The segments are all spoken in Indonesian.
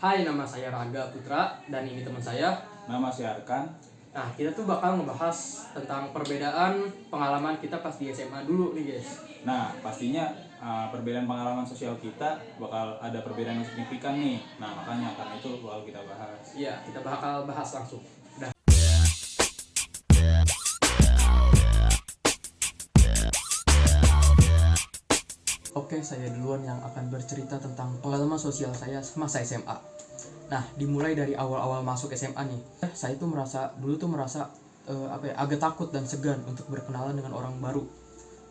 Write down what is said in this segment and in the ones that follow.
Hai, nama saya Raga Putra dan ini teman saya. Nama saya Arkan. Nah, kita tuh bakal ngebahas tentang perbedaan pengalaman kita pas di SMA dulu nih, guys. Nah, pastinya perbedaan pengalaman sosial kita bakal ada perbedaan yang signifikan nih. Nah, makanya karena itu bakal kita bahas. Iya, kita bakal bahas langsung. Udah. Oke, saya duluan yang akan bercerita tentang pengalaman sosial saya semasa SMA. Nah, dimulai dari awal-awal masuk SMA nih. Saya tuh dulu tuh merasa agak takut dan segan untuk berkenalan dengan orang baru.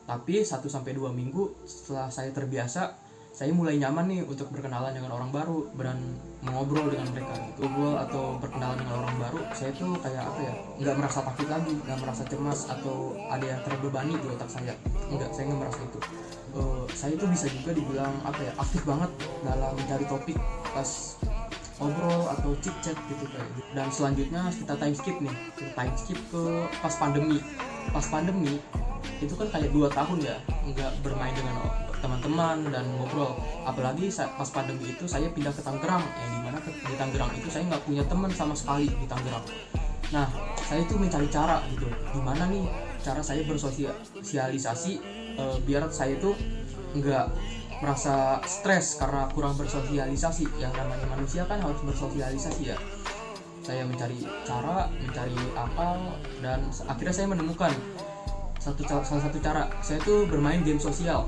Tapi 1-2 minggu setelah saya terbiasa, saya mulai nyaman nih untuk berkenalan dengan orang baru dan mengobrol dengan mereka. Ngobrol atau berkenalan dengan orang baru, saya tuh kayak nggak merasa takut lagi, nggak merasa cemas atau ada yang terbebani di otak saya. Saya nggak merasa itu. Saya tuh bisa juga dibilang aktif banget dalam mencari topik pas ngobrol atau chit chat gitu kayak gitu. Dan selanjutnya kita time skip ke pas pandemi itu kan kayak 2 tahun ya nggak bermain dengan teman-teman dan ngobrol. Apalagi pas pandemi itu saya pindah ke Tangerang, dimana di Tangerang itu saya nggak punya teman sama sekali di Tangerang. Nah, saya tuh mencari cara gitu, gimana nih cara saya bersosialisasi biar saya tuh nggak merasa stres karena kurang bersosialisasi. Yang namanya manusia kan harus bersosialisasi ya. Saya mencari cara, mencari akal, dan akhirnya saya menemukan salah satu cara. Saya tuh bermain game sosial,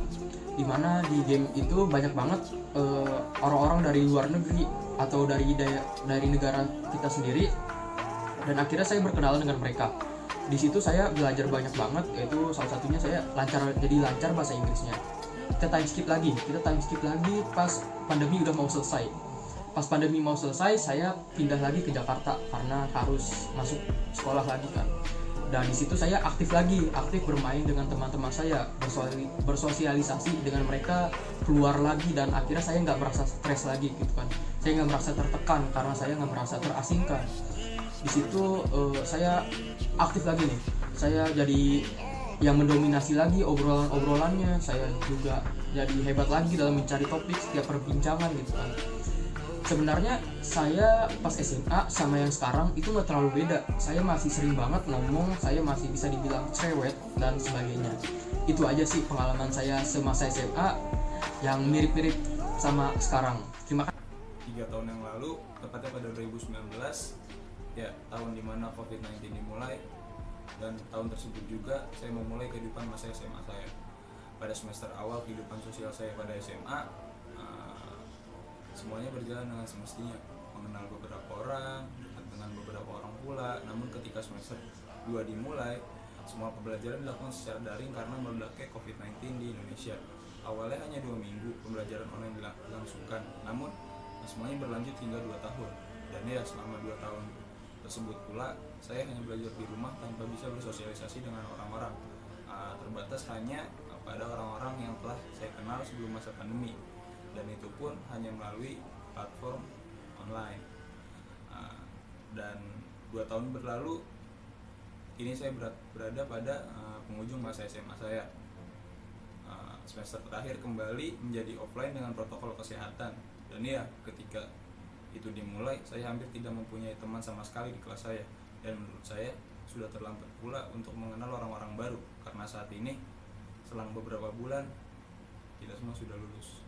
dimana di game itu banyak banget orang-orang dari luar negeri atau dari negara kita sendiri, dan akhirnya saya berkenalan dengan mereka. Di situ saya belajar banyak banget, yaitu salah satunya saya jadi lancar bahasa Inggrisnya. Kita time skip lagi pas pandemi udah mau selesai. Pas pandemi mau selesai, saya pindah lagi ke Jakarta karena harus masuk sekolah lagi kan. Dan di situ saya aktif bermain dengan teman-teman saya, bersosialisasi dengan mereka, keluar lagi, dan akhirnya saya nggak merasa stres lagi gitu kan. Saya nggak merasa tertekan karena saya nggak merasa terasingkan. Di situ saya aktif lagi nih. Saya jadi yang mendominasi lagi obrolannya. Saya juga jadi hebat lagi dalam mencari topik setiap perbincangan gitu kan. Sebenarnya saya pas SMA sama yang sekarang itu nggak terlalu beda. Saya masih sering banget ngomong, saya masih bisa dibilang cerewet dan sebagainya. Itu aja sih pengalaman saya semasa SMA yang mirip-mirip sama sekarang. Terima kasih. 3 tahun yang lalu, tepatnya pada 2019, ya tahun dimana COVID-19 dimulai, dan tahun tersebut juga saya memulai kehidupan masa SMA saya. Pada semester awal kehidupan sosial saya pada SMA, semuanya berjalan dengan semestinya, mengenal beberapa orang, dengan beberapa orang pula. Namun ketika semester 2 dimulai, semua pembelajaran dilakukan secara daring karena meledaknya COVID-19 di Indonesia. Awalnya hanya 2 minggu pembelajaran online dilangsungkan, namun semuanya berlanjut hingga 2 tahun. Dan ya selama 2 tahun tersebut pula, saya hanya belajar di rumah tanpa bisa bersosialisasi dengan orang-orang. Terbatas hanya pada orang-orang yang telah saya kenal sebelum masa pandemi, dan itu pun hanya melalui platform online. Dan 2 tahun berlalu, kini saya berada pada penghujung masa SMA saya. Semester terakhir kembali menjadi offline dengan protokol kesehatan, dan ya ketika itu dimulai, saya hampir tidak mempunyai teman sama sekali di kelas saya. Dan menurut saya sudah terlambat pula untuk mengenal orang-orang baru, karena saat ini selang beberapa bulan kita semua sudah lulus.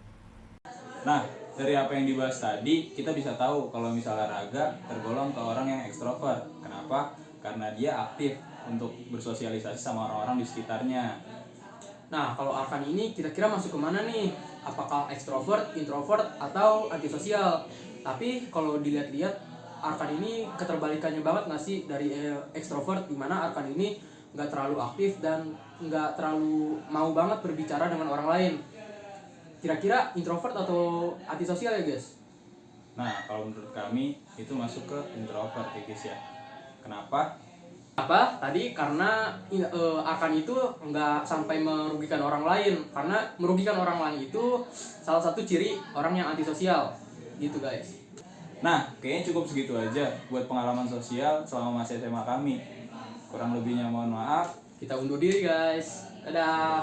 Nah, dari apa yang dibahas tadi, kita bisa tahu kalau misalnya Raga tergolong ke orang yang ekstrovert. Kenapa? Karena dia aktif untuk bersosialisasi sama orang-orang di sekitarnya. Nah, kalau Arkan ini kira-kira masuk kemana nih? Apakah ekstrovert, introvert, atau antisosial? Tapi kalau dilihat-lihat, Arkan ini keterbalikannya banget nggak sih dari ekstrovert, dimana Arkan ini nggak terlalu aktif dan nggak terlalu mau banget berbicara dengan orang lain. Kira-kira introvert atau antisosial ya guys? Nah, kalau menurut kami itu masuk ke introvert ya guys ya. Kenapa? Tadi karena Arkan itu nggak sampai merugikan orang lain. Karena merugikan orang lain itu salah satu ciri orang yang antisosial gitu guys. Nah, kayaknya cukup segitu aja buat pengalaman sosial selama masa SMA kami. Kurang lebihnya mohon maaf. Kita undur diri guys. Dadah.